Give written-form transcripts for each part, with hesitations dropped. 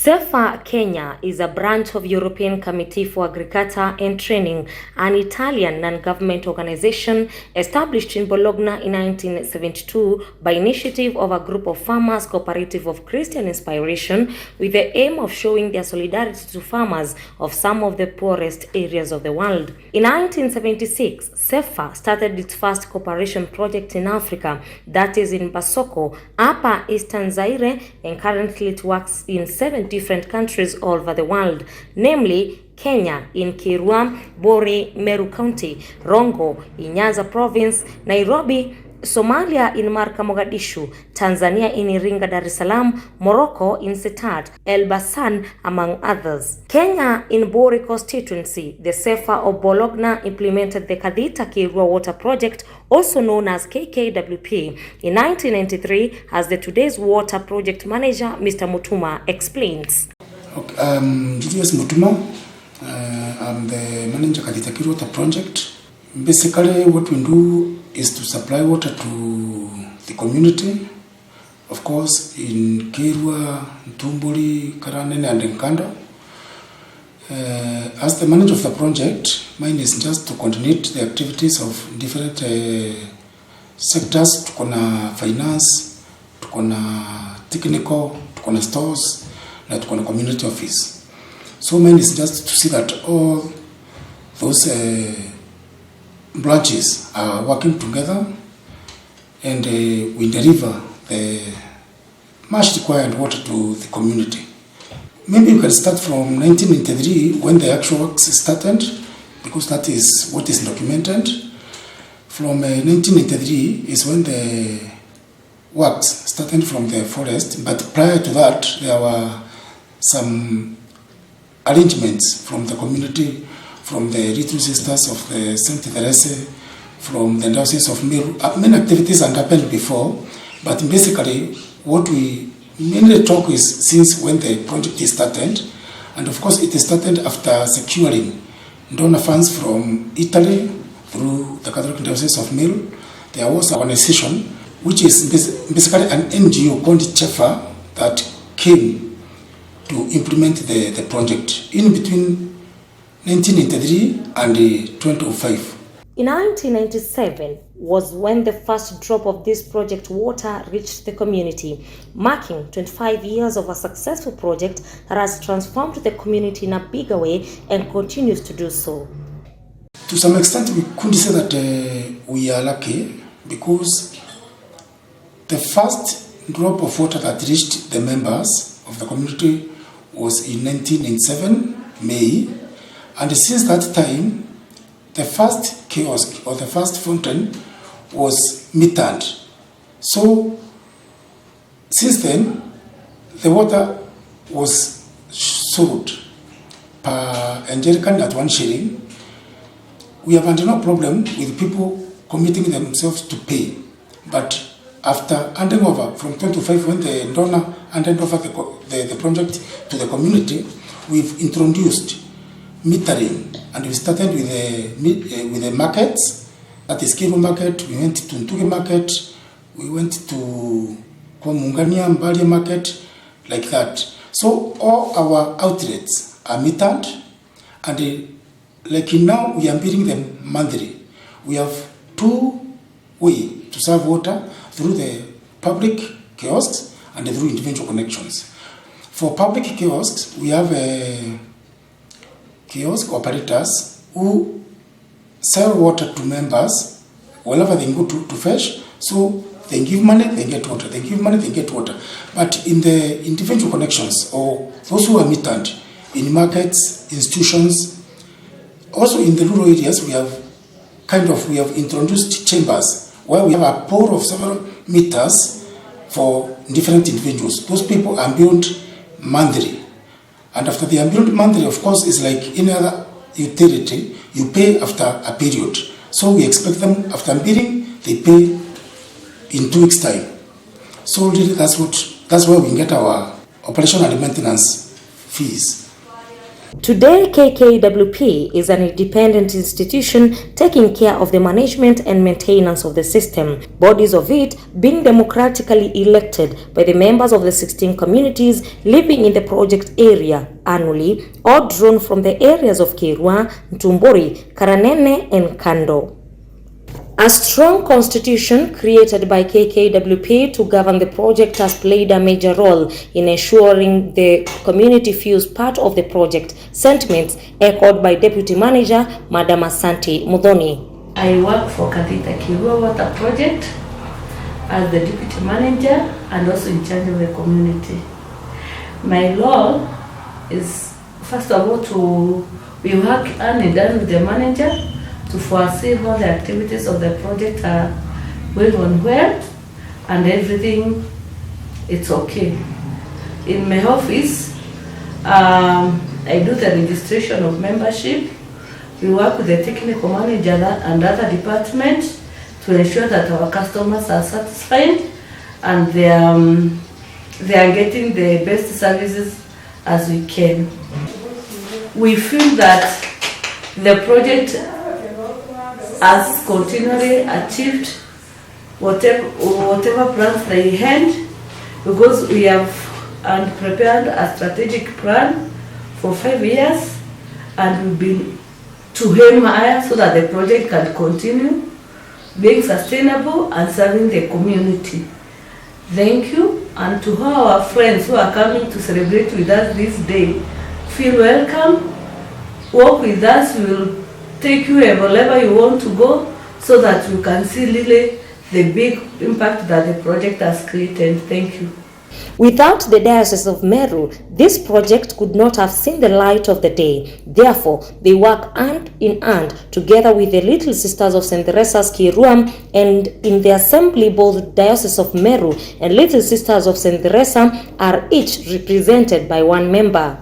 CEFA Kenya is a branch of European Committee for Agriculture and Training, an Italian non-government organization established in Bologna in 1972 by initiative of a group of farmers cooperative of Christian inspiration with the aim of showing their solidarity to farmers of some of the poorest areas of the world. In 1976, CEFA started its first cooperation project in Africa, that is in Basoko, Upper Eastern Zaire, and currently it works in 7 different countries all over the world, namely Kenya in Kiirua, Bori, Meru County, Rongo in Nyanza Province, Nairobi, Somalia in Marka, Mogadishu, Tanzania in Iringa, Dar es Salaam, Morocco in Setat, El Basan, among others. Kenya in Bori constituency, the CEFA of Bologna implemented the Kathita Kiirua water project, also known as KKWP, in 1993 as the today's water project manager, Mr. Mutuma, explains. Okay, Julius Mutuma, I'm the manager of Kathita Kiirua water project. Basically, what we do is to supply water to the community, of course, in Kiirua, Ntumbuli, Karanene, and Nkando. As the manager of the project, mine is just to coordinate the activities of different sectors. Tukona finance, tukona technical, tukona stores, na tukona community office. So mine is just to see that all those branches are working together and we deliver the much required water to the community. Maybe you can start from 1993 when the actual works started, because that is what is documented. From 1993 is when the works started from the forest, but prior to that there were some arrangements from the community, from the Little Sisters of the St. Therese, from the Diocese of Meru. Many activities had happened before, but basically what we mainly talk is since when the project is started, and of course it started after securing donor funds from Italy through the Catholic Diocese of Meru. There was an organization which is basically an NGO called CEFA that came to implement the project in between 1993 and 2005. In 1997 was when the first drop of this project water reached the community, marking 25 years of a successful project that has transformed the community in a bigger way and continues to do so. To some extent, we could say that we are lucky because the first drop of water that reached the members of the community was in 1997, May. And since that time, the first kiosk or the first fountain was metered. So, since then, the water was sold per jerrycan at 1 shilling. We have had no problem with people committing themselves to pay. But after handing over from 2005, when the donor handed over the project to the community, we've introduced metering, and we started with the markets. That is Kiirua market. We went to Ntuge market. We went to Mungania Mbali market, like that. So all our outlets are metered, and like now we are billing them monthly. We have 2 ways to serve water: through the public kiosks and through individual connections. For public kiosks, we have kiosk operators who sell water to members wherever they go to fetch. So they give money, they get water. They give money, they get water. But in the individual connections, or those who are metered in markets, institutions, also in the rural areas, we have introduced chambers where we have a pool of several meters for different individuals. Those people are billed monthly. And after they are billed monthly, of course, it's like any other utility, you pay after a period. So we expect them, after billing, they pay in 2 weeks' time. So really that's where we get our operation and maintenance fees. Today, KKWP is an independent institution taking care of the management and maintenance of the system, bodies of it being democratically elected by the members of the 16 communities living in the project area annually, or drawn from the areas of Kiirua, Ntumbori, Karanene, and Kando. A strong constitution created by KKWP to govern the project has played a major role in ensuring the community feels part of the project, sentiments echoed by Deputy Manager Madam Asante Mudhoni. I work for Kathita Kiirua Water Project as the Deputy Manager and also in charge of the community. My role is, first of all, we work hand in hand with the manager to foresee all the activities of the project are going on well and everything it's okay. In my office, I do the registration of membership. We work with the technical manager and other departments to ensure that our customers are satisfied and they are getting the best services as we can. We feel that the project has continually achieved whatever plans they had, because we have prepared a strategic plan for 5 years and we've been to aim higher so that the project can continue being sustainable and serving the community. Thank you, and to all our friends who are coming to celebrate with us this day, feel welcome, work with us, we will take you wherever you want to go so that you can see really the big impact that the project has created. Thank you. Without the Diocese of Meru, this project could not have seen the light of the day. Therefore, they work hand in hand together with the Little Sisters of St. Teresa's Kiirua, and in the assembly both Diocese of Meru and Little Sisters of St. Teresa are each represented by one member.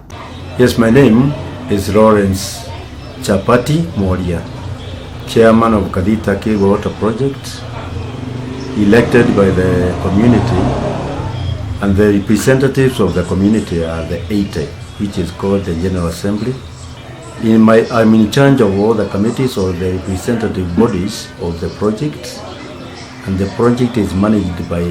Yes, my name is Lawrence Chapati Moria, Chairman of Kathita Kiirua Water Project, elected by the community, and the representatives of the community are the 80, which is called the General Assembly. I'm in charge of all the committees or the representative bodies of the project, and the project is managed by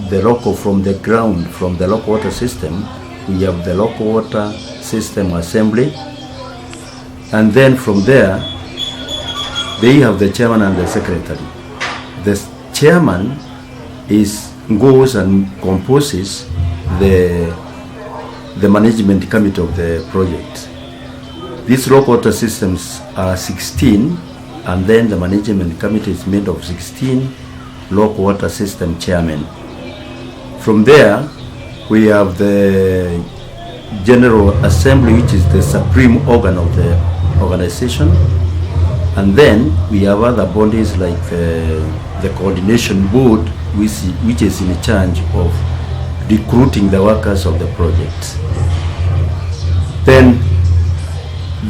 the local, from the ground, from the local water system. We have the local water system assembly, and then from there they have the chairman and the secretary. The chairman goes and composes the management committee of the project. These local water systems are 16, and then the management committee is made of 16 local water system chairmen. From there we have the General Assembly, which is the supreme organ of the organization, and then we have other bodies like the coordination board, which is in charge of recruiting the workers of the project. Then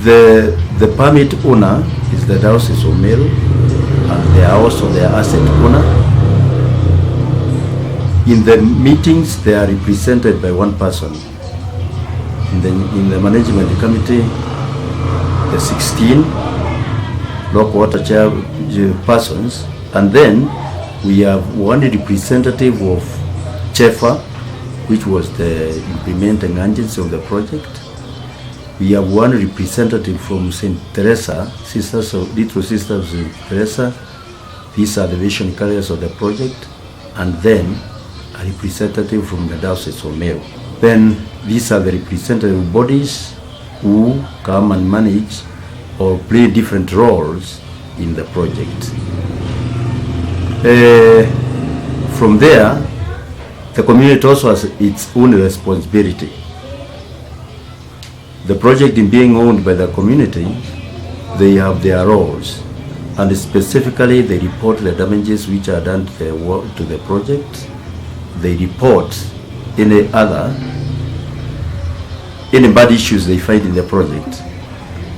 the permit owner is the Diocese of Meru, and they are also the asset owner. In the meetings they are represented by one person. In the management committee, the 16 local water chair persons, and then we have one representative of CHEFA, which was the implementing agency of the project. We have one representative from St. Teresa, Little Sisters of St. Teresa. These are the vision carriers of the project, and then a representative from the Diocese of Meru. Then these are the representative bodies who come and manage or play different roles in the project. From there, the community also has its own responsibility. The project in being owned by the community, they have their roles, and specifically they report the damages which are done to the project. They report any bad issues they find in the project.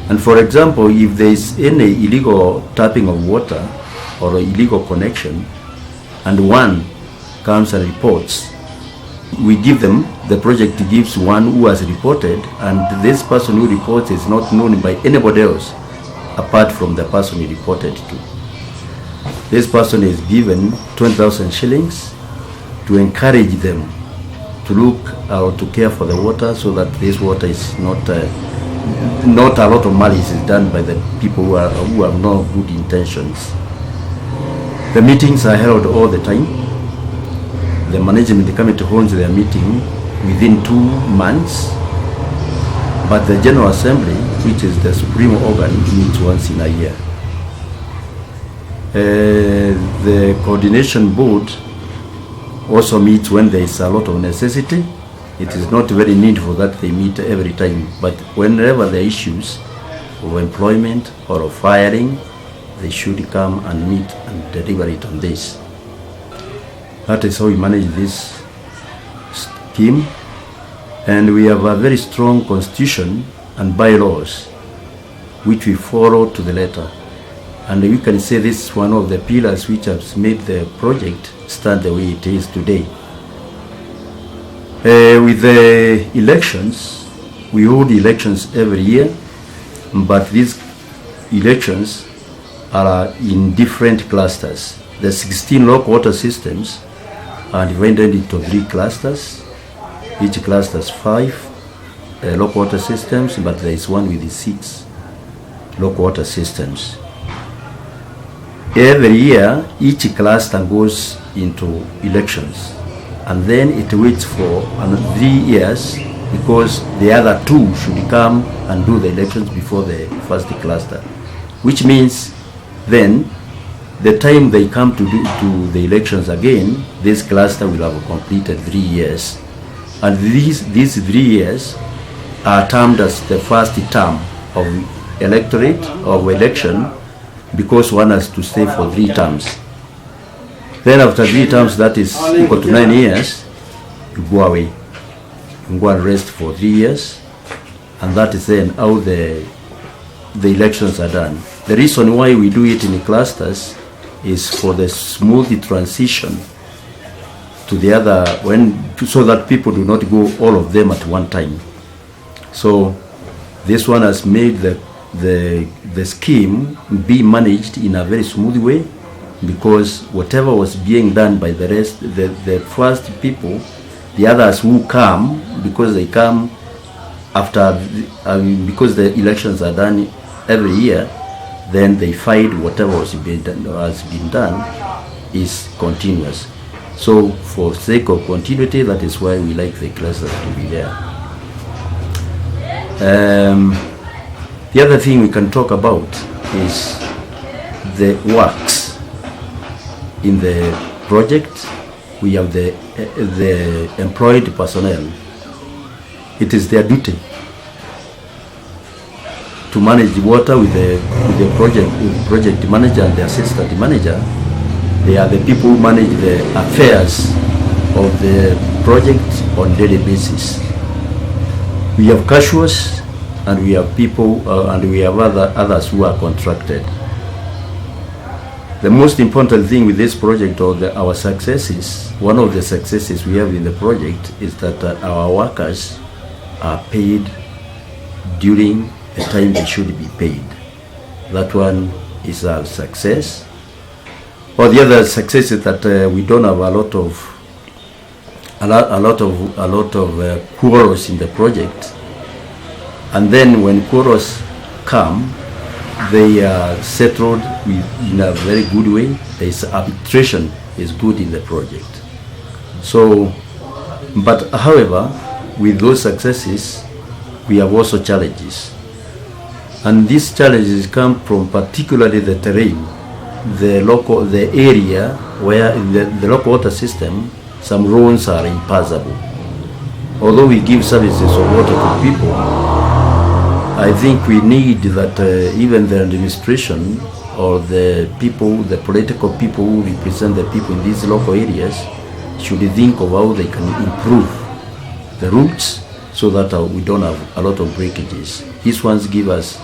And for example, if there is any illegal tapping of water or illegal connection, and one comes and reports, we give them, the project gives one who has reported, and this person who reports is not known by anybody else apart from the person he reported to. This person is given 20,000 shillings to encourage them to look or to care for the water, so that this water is not a lot of malice is done by the people who have no good intentions. The meetings are held all the time. The management committee holds their meeting within 2 months, but the General Assembly, which is the supreme organ, meets once in a year. The coordination board also meets when there is a lot of necessity. It is not very needful that they meet every time, but whenever there are issues of employment or of firing, they should come and meet and deliver it on this. That is how we manage this scheme, and we have a very strong constitution and bylaws which we follow to the letter, and we can say this is one of the pillars which has made the project stand the way it is today. With the elections, we hold elections every year, but these elections are in different clusters. The 16 local water systems are divided into 3 clusters. Each cluster has 5 local water systems, but there is one with 6 local water systems. Every year, each cluster goes into elections, and then it waits for 3 years, because the other 2 should come and do the elections before the first cluster, which means then the time they come to do the elections again, this cluster will have completed 3 years, and these 3 years are termed as the first term of electorate of election, because one has to stay for 3 terms. Then after 3 terms, that is equal to 9 years, you go away. You go and rest for 3 years, and that is then how the elections are done. The reason why we do it in clusters is for the smooth transition to the other, so that people do not go all of them at one time. So this one has made the scheme be managed in a very smooth way, because whatever was being done by the rest, the first people, the others who come, because they come after, because the elections are done every year, then they find whatever has been done is continuous. So for sake of continuity, that is why we like the clusters to be there. The other thing we can talk about is the works in the project. We have the employed personnel. It is their duty to manage the water with the project manager and the assistant manager. They are the people who manage the affairs of the project on daily basis. We have casuals, and we have people, and we have others who are contracted. The most important thing with this project, or our successes, one of the successes we have in the project, is that our workers are paid during the time they should be paid. That one is a success. Or the other success is that we don't have a lot of quarrels in the project. And then when quarrels come, they are settled in a very good way. There is arbitration is good in the project. So, but however, with those successes, we have also challenges. And these challenges come from particularly the terrain, the area where in the local water system, some roads are impassable. Although we give services of water to people, I think we need that even the administration or the people, the political people who represent the people in these local areas, should think of how they can improve the routes so that we don't have a lot of breakages. These ones give us,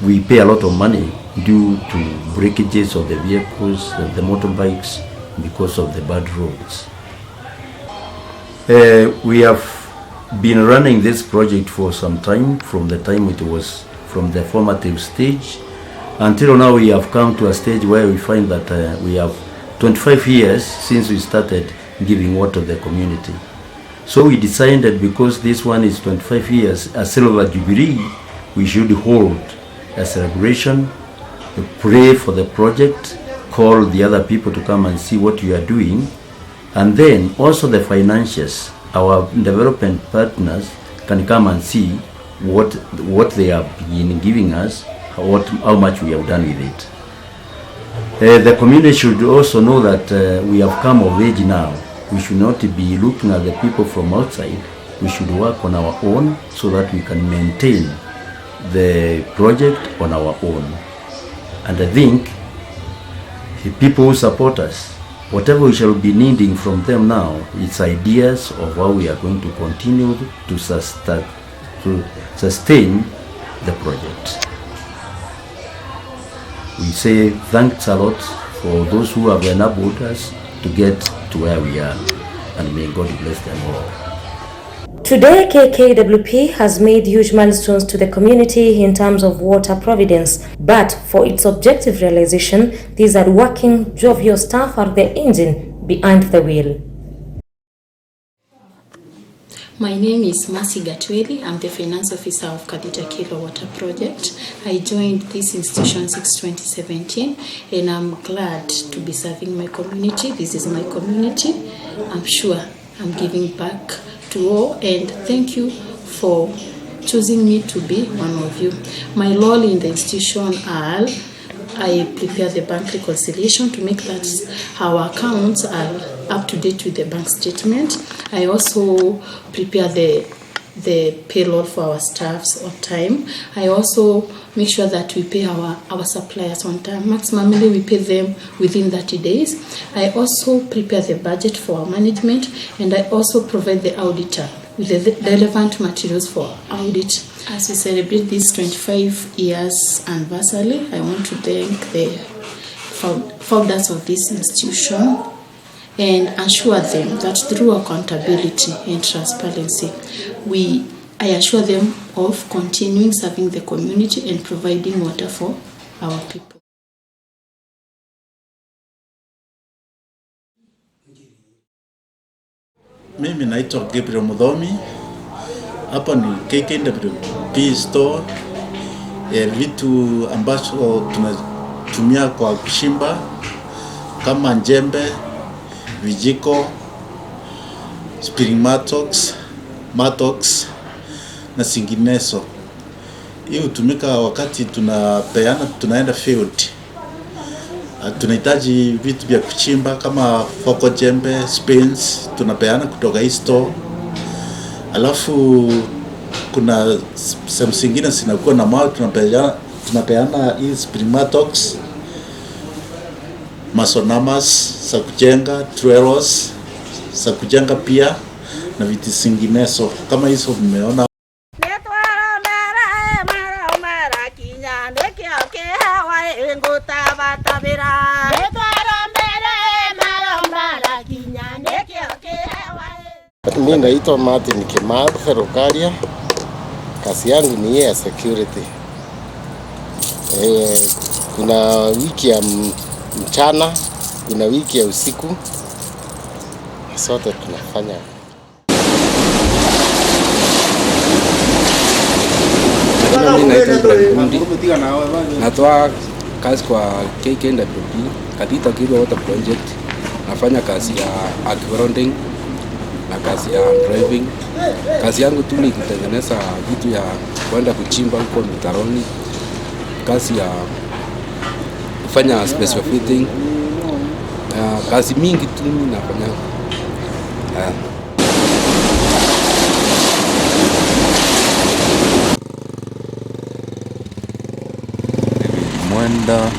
we pay a lot of money due to breakages of the vehicles, of the motorbikes, because of the bad roads. We have been running this project for some time, from the time it was from the formative stage until now. We have come to a stage where we find that we have 25 years since we started giving water to the community. So we decided, because this one is 25 years, a silver jubilee, we should hold a celebration, pray for the project, call the other people to come and see what you are doing, and then also the financiers, our development partners, can come and see what they have been giving us, how much we have done with it. The community should also know that we have come of age now. We should not be looking at the people from outside. We should work on our own so that we can maintain the project on our own. And I think the people who support us, whatever we shall be needing from them now, it's ideas of how we are going to continue to sustain the project. We say thanks a lot for those who have enabled us to get to where we are, and may God bless them all. Today, KKWP has made huge milestones to the community in terms of water providence, but for its objective realization, these hard-working, jovial staff are the engine behind the wheel. My name is Masi Gatweli. I'm the finance officer of Kathita Kiirua Water Project. I joined this institution since 2017, and I'm glad to be serving my community. This is my community. I'm sure I'm giving back to all, and thank you for choosing me to be one of you. My role in the institution are I prepare the bank reconciliation to make that our accounts are up to date with the bank statement. I also prepare the payroll for our staffs on time. I also make sure that we pay our suppliers on time. Maximally, we pay them within 30 days. I also prepare the budget for our management, and I also provide the auditor with the relevant materials for audit. As we celebrate this 25 years anniversary, I want to thank the founders of this institution and assure them that through accountability and transparency, I assure them of continuing serving the community and providing water for our people. Mimi naitwa Gabriel Mudhomi. Hapa ni KKWP store. Vitu ambacho tunatumia kwa kushimba kama njembe, vijiko, spring matox na zinginezo. Hii hutumika wakati tunaenda field. Tunahitaji vitu vya kuchimba kama foko, jembe, spins, tunapeana kutoka hii store. Alafu kuna sehemu zingine zinakuwa na mawe, tunapeana hii sprimatox, masonamas za kujenga, trellis za kujenga pia, na vitu zinginezo kama hizo mmeona. Mimi naitwa Martin Kimaru Ferukaria. Kazi yangu ni ya security. Kuna wiki ya mchana, kuna wiki ya usiku. Sote tunafanya. Mimi naitwa Ibrahim. Natoa kazi kwa KKWP, Kathita Kiirua Water Project. Nafanya kazi ya grounding na kazi ya driving. Kazi yangu tu ni kutengeneza vitu ya kwenda kuchimba huko mitaroni. Kazi ya kufanya special fitting. Kazi mingi tu mimi nafanya. Mwenda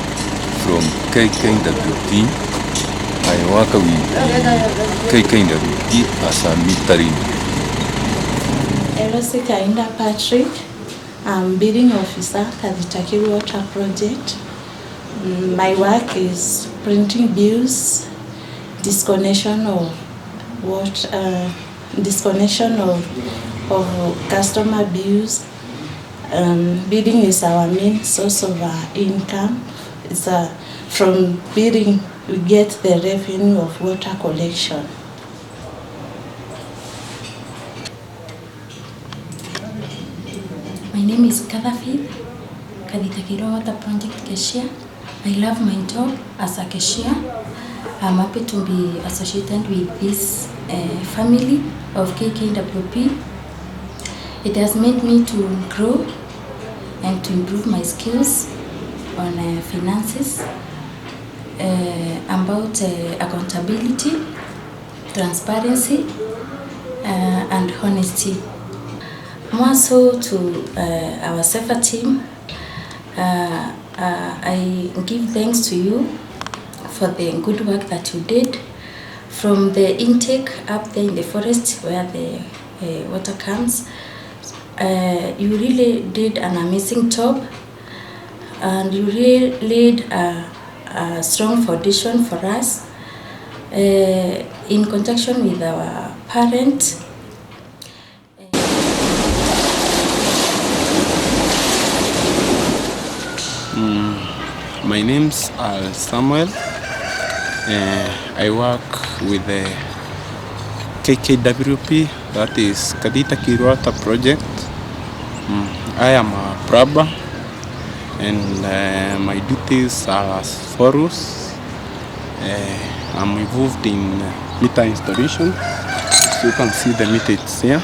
from KKWP. I work with KKWP as a metering. Elosi Kainda Patrick. I'm bidding officer at the Kiirua Water Project. My work is printing bills, disconnection of disconnection of customer bills. Bidding is our main source of income. It's from bidding we get the revenue of water collection. My name is Kathita Kiirua, Water Project Cashier. I love my job as a cashier. I'm happy to be associated with this family of KKWP. It has made me to grow and to improve my skills on finances, about accountability, transparency, and honesty. More so to our SEFA team, I give thanks to you for the good work that you did, from the intake up there in the forest where the water comes. You really did an amazing job, and you really laid a strong foundation for us in conjunction with our parents. My name's Samuel. I work with the KKWP, that is Kathita Kiirua project. I am a probber, and my duties are as follows. I'm involved in meter installation. So you can see the meters here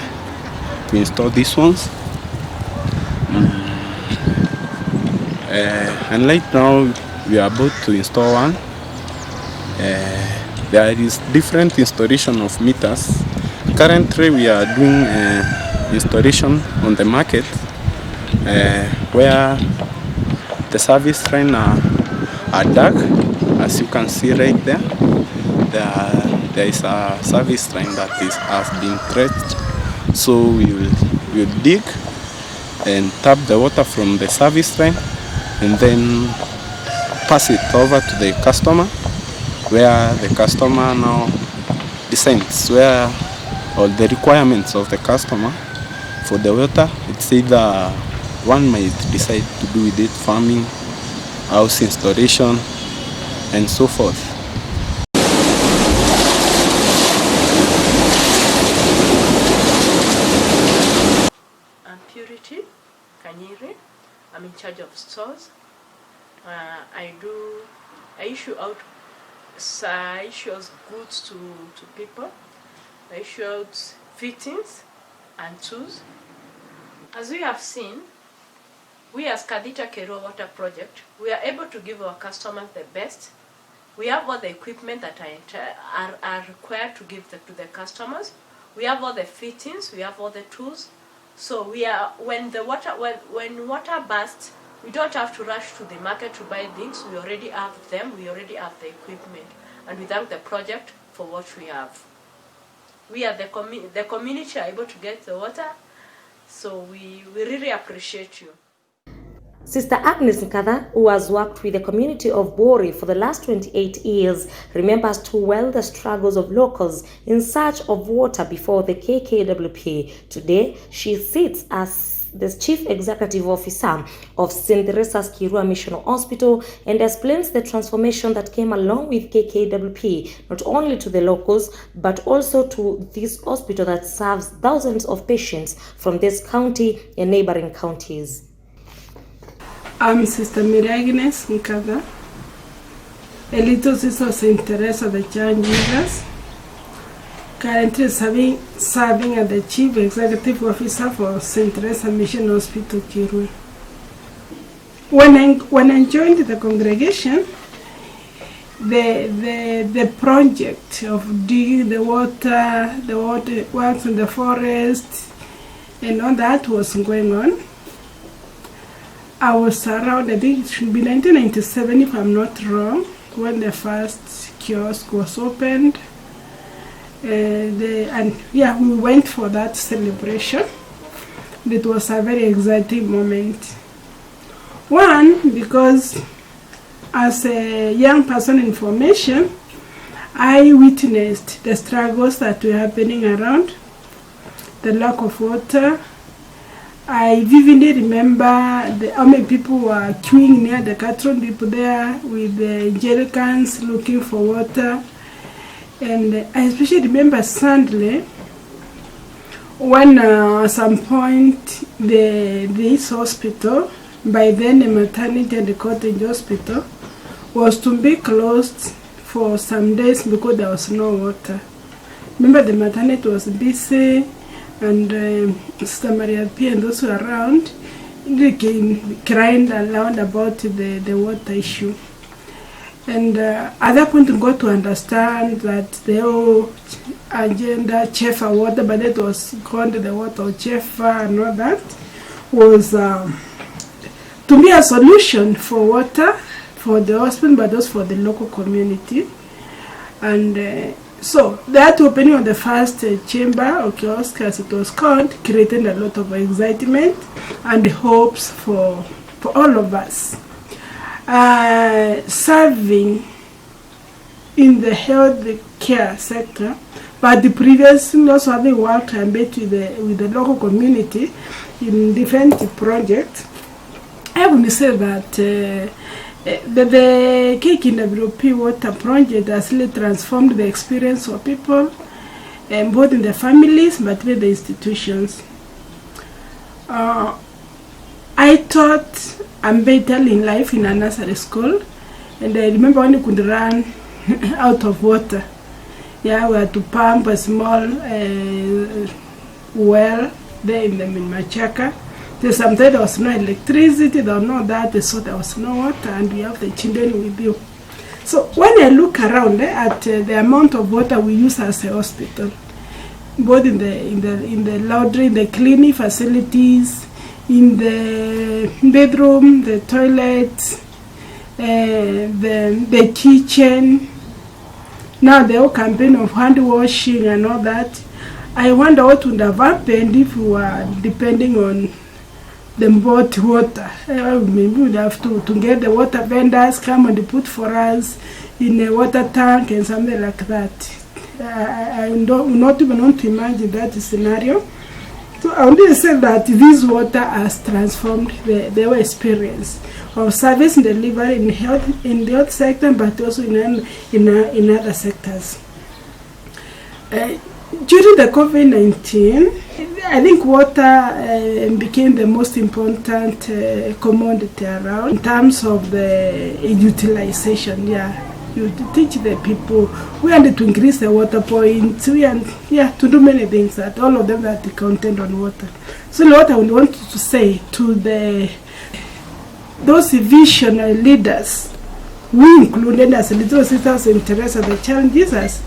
to install these ones. And right now we are about to install one. There is different installation of meters. Currently we are doing installation on the market where the service line are dark, as you can see right there. There is a service line that has been stretched. So we will dig and tap the water from the service line and then pass it over to the customer, where the customer now decides where all the requirements of the customer for the water. It's either one might decide to do with it farming, house installation, and so forth. I'm Purity Kanyiri. I'm in charge of stores. I issue out goods to people. I issue out fittings and tools. As we have seen, we as Kathita Kiirua Water Project, we are able to give our customers the best. We have all the equipment that are required to give to the customers. We have all the fittings, we have all the tools. So when water bursts, we don't have to rush to the market to buy things. We already have them, we already have the equipment. And we thank the project for what we have. We are the community are able to get the water, so we really appreciate you. Sister Agnes Nkatha, who has worked with the community of Bori for the last 28 years, remembers too well the struggles of locals in search of water before the KKWP. Today, she sits as the Chief Executive Officer of St. Teresa's Kiirua Mission Hospital and explains the transformation that came along with KKWP, not only to the locals, but also to this hospital that serves thousands of patients from this county and neighboring counties. I'm Sister Agnes Nkatha, a little sister of St. Teresa the Child Jesus, currently serving as the Chief Executive Officer for St. Teresa Mission Hospital, Kiirua. When I joined the congregation, the project of digging the water works in the forest, and all that was going on. I was around, I think it should be 1997 if I'm not wrong, when the first kiosk was opened. We went for that celebration. It was a very exciting moment. One, because as a young person in formation, I witnessed the struggles that were happening around. the lack of water. I vividly remember how many people were queuing near the cattle depot there with the jerrycans looking for water. And I especially remember sadly when at some point this hospital, by then the maternity and the cottage hospital, was to be closed for some days because there was no water. Remember the maternity was busy, and Sister Maria P and those who were around, they came crying aloud about the water issue. And at that point we got to understand that the whole agenda, Chefa water, but it was called the water of Chefa and all that, was to be a solution for water for the hospital, but also for the local community. And so that opening of the first chamber or kiosk, as it was called, created a lot of excitement and hopes for all of us. Serving in the health care sector, but the previous also having worked and met with the local community in different projects, I would say that the KKWP water project has really transformed the experience of people, both in the families but with the institutions. I taught better in life in a nursery school, and I remember when you could run out of water. Yeah, we had to pump a small well there in Machaka. So sometimes there was no electricity, there was no that, so there was no water, and we have the children with you. So when I look around at the amount of water we use as a hospital, both in the laundry, in the cleaning facilities, in the bedroom, the toilet, the kitchen, now the whole campaign of hand washing and all that, I wonder what would have happened if we were depending on the bought water. Maybe we'd have to get the water vendors come and put for us in a water tank and something like that. I don't not even want to imagine that scenario. So I want to say that this water has transformed the experience of service delivery in the health sector, but also in other sectors. During the COVID-19, I think water became the most important commodity around in terms of the utilization. Yeah, you teach the people. We had to increase the water points. To do many things that all of them that content on water. So what I would want to say to those visionary leaders, we included as little sisters in Teresa, the child Jesus,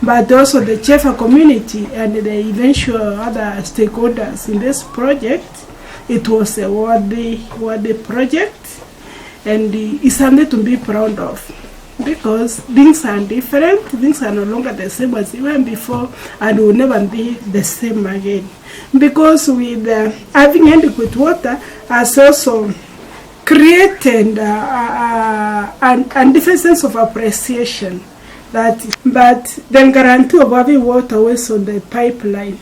but also the Chefa community and the eventual other stakeholders in this project. It was a worthy project, and it's something to be proud of, because things are different, things are no longer the same as even before, and will never be the same again. Because with having adequate water has also created a different sense of appreciation. But the guarantee of having water always on the pipeline,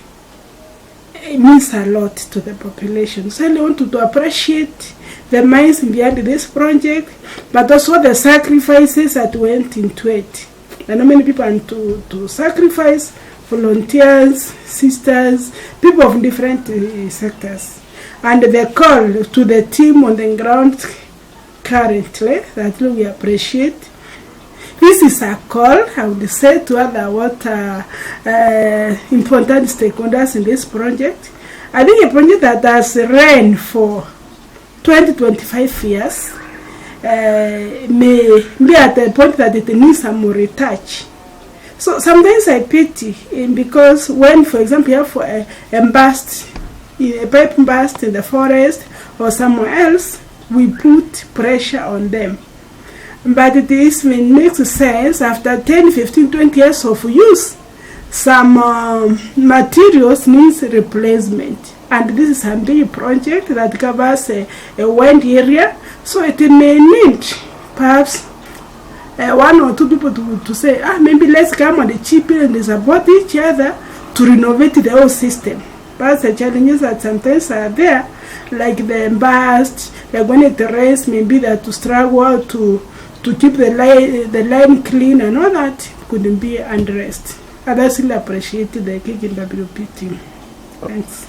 it means a lot to the population. So I want to appreciate the minds behind this project, but also the sacrifices that went into it. And how many people had to sacrifice, volunteers, sisters, people of different sectors. And the call to the team on the ground currently, that we appreciate. This is a call, I would say, to other water important stakeholders in this project. I think a project that has run for 20-25 years may be at the point that it needs some more retouch. So sometimes I pity, because when, for example, you have a pipe burst in the forest or somewhere else, we put pressure on them. But it makes sense after 10, 15, 20 years of use, some materials needs replacement. And this is a big project that covers a wide area, so it may need perhaps one or two people to say, maybe let's come on the cheap and support each other to renovate the whole system. But the challenges that sometimes are there, like the embarrassed, like when it rains, maybe that to struggle to keep the line clean and all that couldn't be addressed. Others still appreciate the KKWP team. Thanks.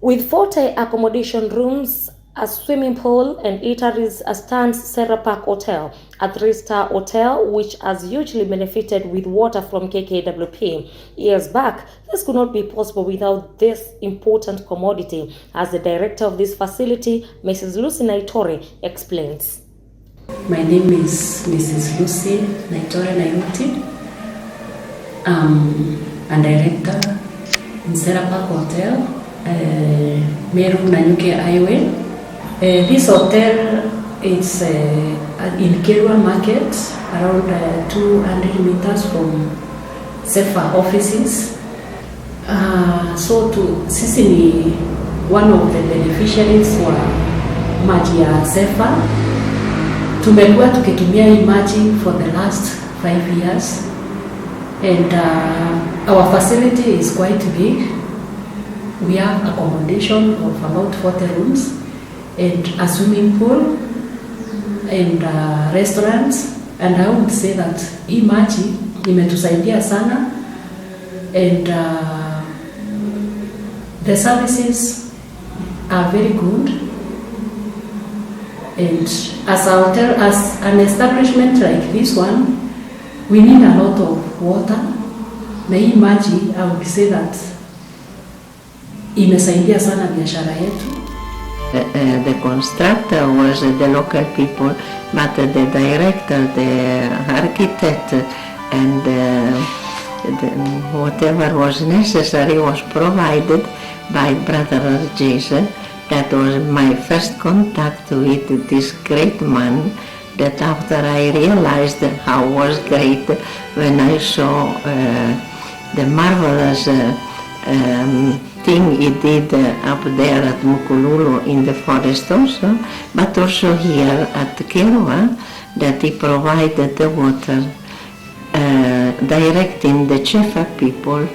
With 40 accommodation rooms, a swimming pool and eateries stands Sarah Park Hotel, a 3-star hotel which has hugely benefited with water from KKWP. Years back, this could not be possible without this important commodity, as the director of this facility, Mrs. Lucy Naitore, explains. My name is Mrs. Lucy Naitore Nairuti. I'm a director in Sarah Park Hotel, Meru Nanyuke Highway. This hotel is in Kiirua Market, around 200 meters from SEFA offices. Sisi ni one of the beneficiaries wa maji ya SEFA. Tumekuwa tukitumia hii maji for the last 5 years, and our facility is quite big. We have accommodation of about 40 rooms and a swimming pool and restaurants, and I would say that hii maji imetusaidia sana, and the services are very good. And as a hotel, as an establishment like this one, we need a lot of water. Na hii maji, I would say that imesaidia sana biashara yetu. The constructor was the local people, but the director, the architect, and whatever was necessary was provided by Brother Jason. That was my first contact with this great man, that after I realized how was great when I saw the marvelous thing he did up there at Mukululu in the forest also, but also here at Kiirua, that he provided the water, directing the Chefa people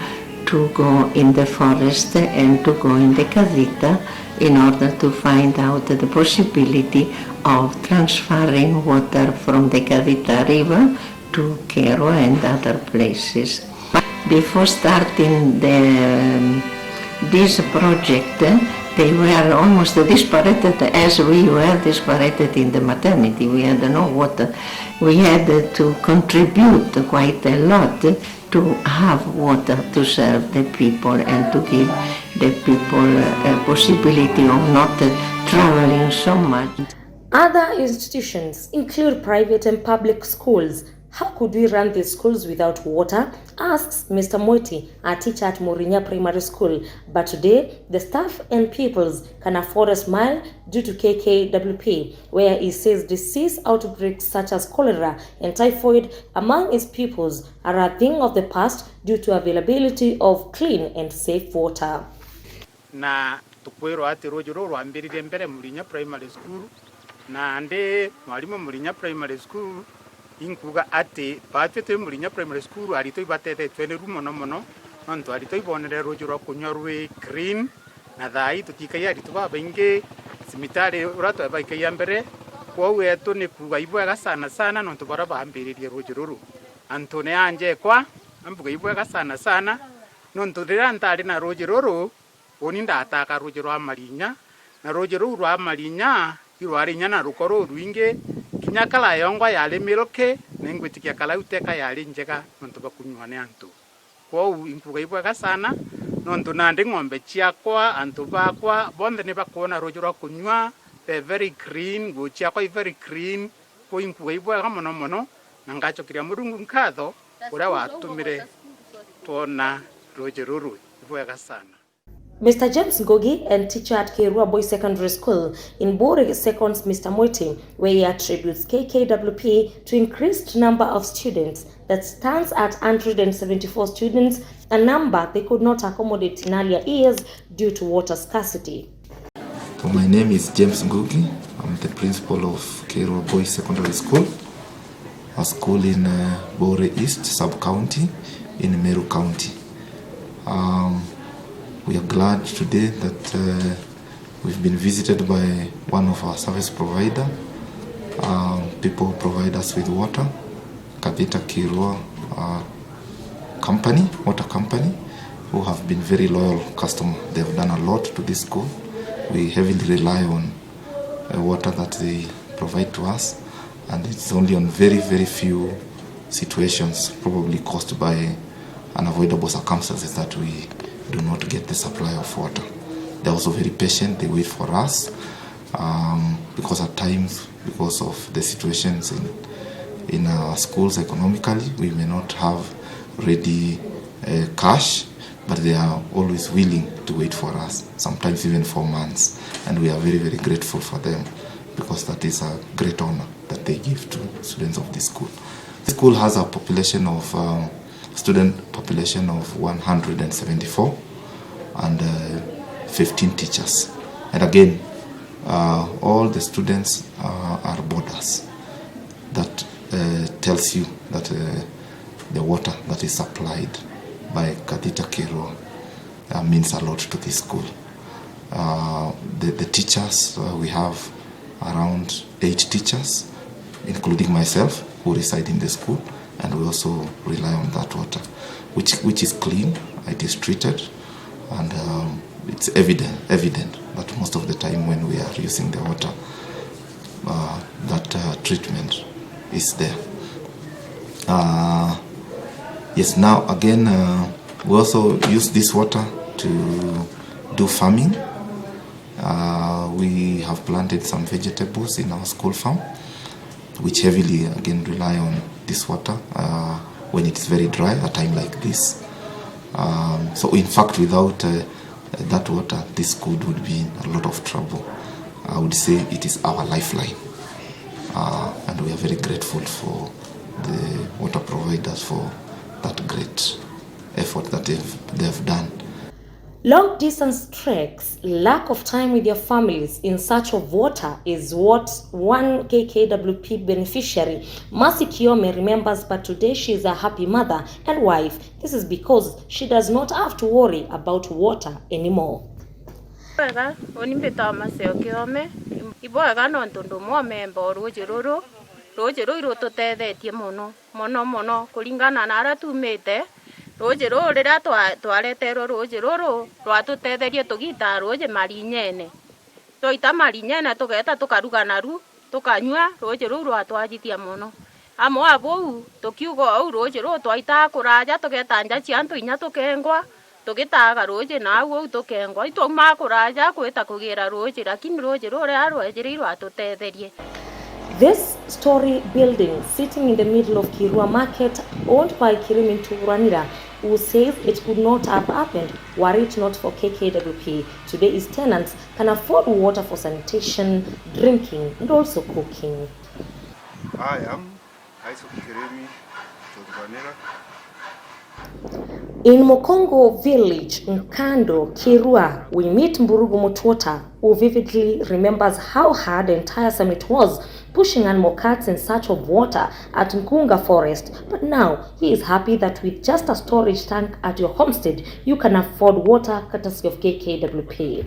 to go in the forest and to go in the Kathita in order to find out the possibility of transferring water from the Kathita river to Kiirua and other places. Before starting this project, they were almost disparate as we were disparate in the maternity. We had no water. We had to contribute quite a lot to have water to serve the people and to give the people a possibility of not traveling so much. Other institutions include private and public schools. How could we run these schools without water? Asks Mr. Mwiti, a teacher at Murinya Primary School. But today, the staff and pupils can afford a smile due to KKWP, where he says disease outbreaks such as cholera and typhoid among his pupils are a thing of the past due to availability of clean and safe water. Na tukwero ati rojoro rwambirire mbere Murinya Primary School na ande mwalimu Murinya Primary School inkuga ati batete Murinya Primary School arito ibatete twene rumono mono nonto arito ibonere rojoro kunyorwe green na thai tutikaya arito babainge simitari urato abaikaya mbere kwa wetu ni kuga ibwega sana nonto bara bambiririe rojoro antone anje kwa ambuga ibwega sana nonto rirantari na rojoro oni ndataka rojoro amarinya na rojoro rwa amarinya irwarinya na rukoro ruinge kinyakala yongwa yale miroke nengwitikia kala uteka yale njega nonto bakunywa ne antu kwa inkuga ibwega sana nonto nande ngombe chiakwa antu bakwa bonde ne bakona rojoro kunywa very green go chiakwa very green ko inkuga ibwega mono nangacho kiria murungu nkatho ura watumire tona rojoro ibwega sana. Mr. James Ngogi, and teacher at Kiirua Boys Secondary School in Bore, seconds Mr. Mwiti, where he attributes KKWP to increased number of students that stands at 174 students, a number they could not accommodate in earlier years due to water scarcity. My name is James Ngogi. I'm the principal of Kiirua Boys Secondary School, a school in Bore East sub-county in Meru County. We are glad today that we've been visited by one of our service provider. People who provide us with water, Kathita Kiirua company, water company, who have been very loyal customer. They have done a lot to this school. We heavily rely on water that they provide to us, and it's only on very, very few situations, probably caused by unavoidable circumstances, that we do not get the supply of water. They're also very patient. They wait for us because at times, because of the situations in our schools economically, we may not have ready cash, but they are always willing to wait for us, sometimes even 4 months. And we are very, very grateful for them, because that is a great honor that they give to students of this school. The school has a population of student population of 174 and 15 teachers. And again, all the students are boarders. That tells you that the water that is supplied by Kathita Kiirua means a lot to this school. The teachers, we have around 8 teachers, including myself, who reside in the school, and we also rely on that water, which is clean, it is treated, and it's evident that most of the time when we are using the water, that treatment is there. Yes, now again, we also use this water to do farming. We have planted some vegetables in our school farm, which heavily again rely on this water when it's very dry, a time like this. So in fact, without that water, this school would be in a lot of trouble. I would say it is our lifeline, and we are very grateful for the water providers for that great effort that they've done. Long distance treks, lack of time with your families in search of water is what one KKWP beneficiary, Mercy Kiome, remembers, but today she is a happy mother and wife. This is because she does not have to worry about water anymore. Roje ro rira twareterwo roje roro rwatutetherie tugita roje marinyene toita marinyene tugeta tukaruga naru tukanywa roje ro rwatwajitia muno amo abo tukiugo au roje ro twaita kuraja tugeta nja ciantu inya tukengwa tugitaga roje nawo tukengwa itoma kuraja kwita kugira roje lakini roje ro rwajiri rwatutetherie. This story building sitting in the middle of Kiirua Market, owned by Kirimintu Ranira, who says it could not have happened were it not for KKWP. Today his tenants can afford water for sanitation, drinking and also cooking. I am Kirimi Ranira. In Mokongo village, Nkando, Kiirua, we meet Mburugu Mutwota, who vividly remembers how hard and tiresome it was pushing animal carts in search of water at Nkunga forest. But now he is happy that with just a storage tank at your homestead, you can afford water courtesy of KKWP.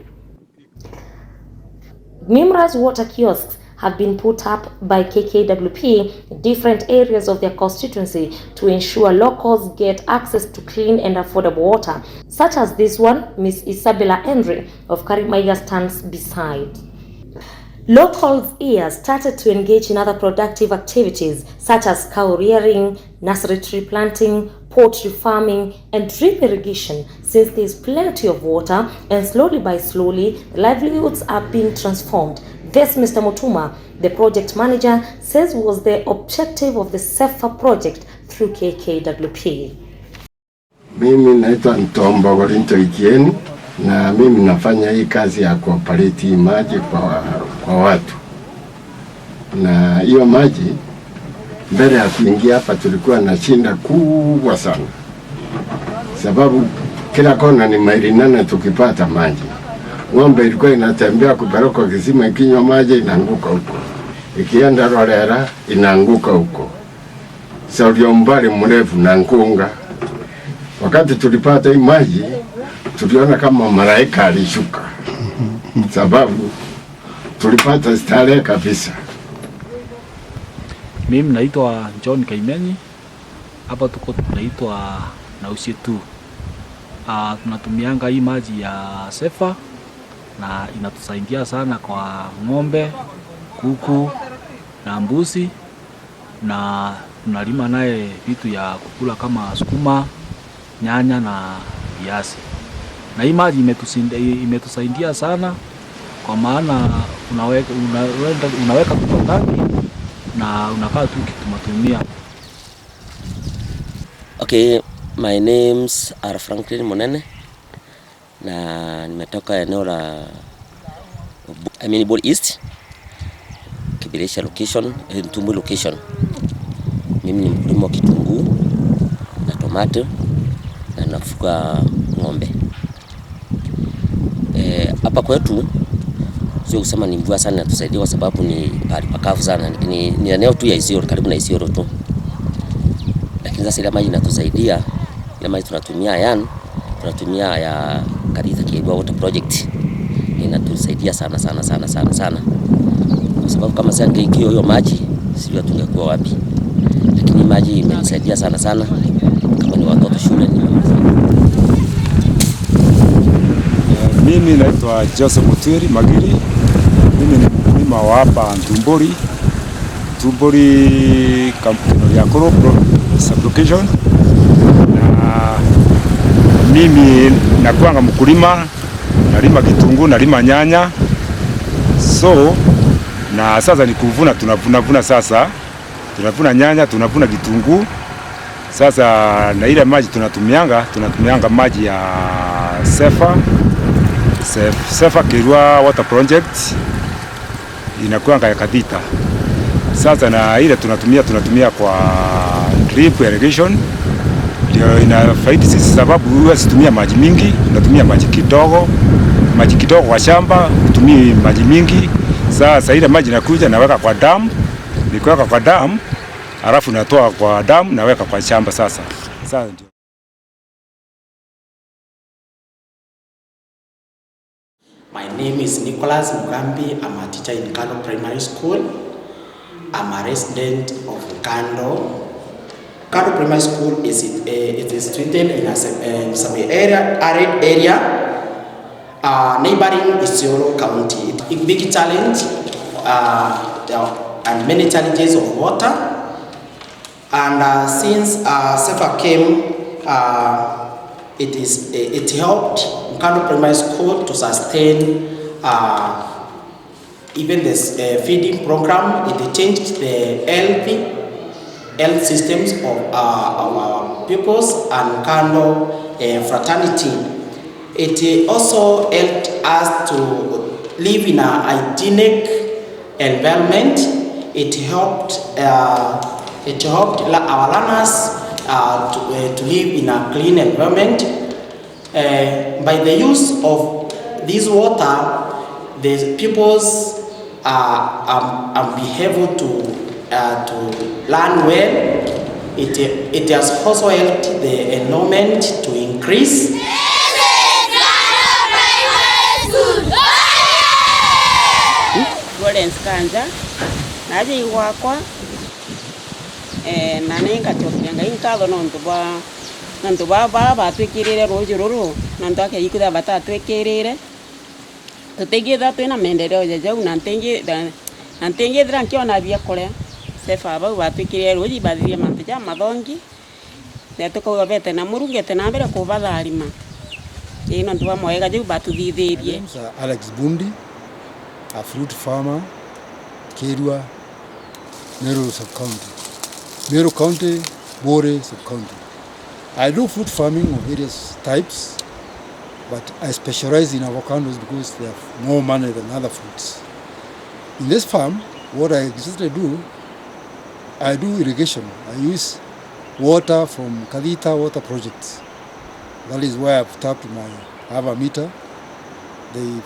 Numerous water kiosks have been put up by KKWP in different areas of their constituency to ensure locals get access to clean and affordable water, such as this one Miss Isabella Henry of Karimaiya stands beside. Locals here started to engage in other productive activities such as cow rearing, nursery tree planting, poultry farming and drip irrigation, since there is plenty of water and slowly by slowly livelihoods are being transformed. This Mr. Mutuma, the project manager, says was the objective of the SEFA project through KKWP. Mimi naitwa Ntomba Walinto Ikieni na mimi nafanya hii kazi ya kuoperate maji kwa watu. Na hiyo maji mbele ya kuingia hapa tulikuwa na shinda kubwa sana. Sababu kila kona ni maili 8 tukipata maji. Ng'ombe ilikuwa inatembea kupeleka kisima, ikinywa maji inaanguka huko. Ikienda Rorera inaanguka huko. Saudio mbali mrefu na Nkunga. Wakati tulipata hii maji tuliona kama malaika alishuka, sababu tulipata starehe kabisa. Mimi naitwa John Kaimenyi, hapa tuko tunaitwa Nausie tu. Tunatumianga hii maji ya sefa na inatusaidia sana kwa ng'ombe, kuku na mbuzi, na tunalima naye vitu ya kukula kama sukuma, nyanya na viazi. Na hii maji imetusaidia sana kwa maana unaweka kwa tanki na unakaa tu ukitumatumia. Okay, my names are Franklin Monene na nimetoka eneo la Bol East, Kibirisha location, Ntumbu location. Mimi ni mkulima wa kitunguu na tomato na nafuga ng'ombe. Hapa kwetu sio kusema ni mvua sana inatusaidia kwa sababu ni pahali pakavu sana, ni eneo tu ya Isiolo, karibu na Isiolo tu. Lakini sasa ile maji inatusaidia, ile maji tunatumia tunatumia ya Kathita Kiirua Water Project. Inatusaidia sana sana sana sana sana. Kwa sababu kama sasa ingekio hiyo maji sijui tungekuwa wapi. Lakini maji imenisaidia sana sana kama ni watoto shule ni Mimi naitwa Joseph Mutwiri Magiri. Mimi ni mkulima wa hapa Ntumburi kampuni ya Koro sublocation. Na mimi nakuanga mkulima, nalima kitunguu, nalima nyanya. So na sasa ni kuvuna, tunavuna sasa. Tunavuna nyanya, tunavuna kitunguu. Sasa na ile maji tunatumianga maji ya Kathita Kiirua Water Project inakuanga ya Kathita. Sasa na ile tunatumia kwa drip irrigation, ndio inafaidi sisi sababu huwezi tumia maji mingi, unatumia maji kidogo kwa shamba, utumie maji mingi. Sasa ile maji inakuja naweka kwa dam, nikiweka kwa dam, alafu natoa kwa dam naweka kwa shamba sasa. Ndio. My name is Nicholas Mugambi. I'm a teacher in Kando Primary School. I'm a resident of Kando. Kando Primary School is situated in a semi-arid area neighboring Isiolo County. A big challenge and many challenges of water. And since SEFA came, it helped Kando Primary School to sustain even this feeding program. It changed the health systems of our pupils and Kando fraternity. It also helped us to live in a hygienic environment. It helped our learners to live in a clean environment. By the use of this water, the pupils be able to learn well. It has also helped the enrollment to increase. Kanja naje iwakwa na nenga chokenga inkado nonto ba twekirire rojo roro nonto ake ikuda bata twekirire tutegeda twena mendereo jeje nantenge drankio na bia kore sefa ba twekirire roji badhia manteja madongi netoko bete na murungete na mbere ko batharima nonto ba moega je batuthithirie. Alex Bundi, a fruit farmer, Kiirua, Meru sub-county. Meru County, Bore sub-county. I do fruit farming of various types, but I specialize in avocados because they have more money than other fruits. In this farm, what I exactly do, I do irrigation. I use water from Kathita Water Project. That is why I've tapped I have a meter. They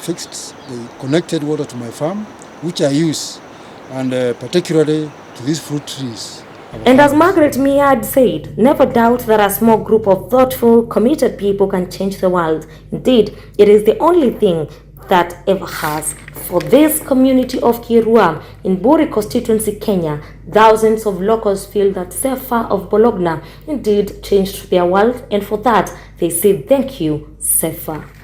connected water to my farm, which I use, and particularly to these fruit trees. And as Margaret Mead said, never doubt that a small group of thoughtful, committed people can change the world. Indeed, it is the only thing that ever has. For this community of Kiirua in Buri constituency, Kenya, thousands of locals feel that Sefa of Bologna indeed changed their world, and for that they say thank you, Sefa.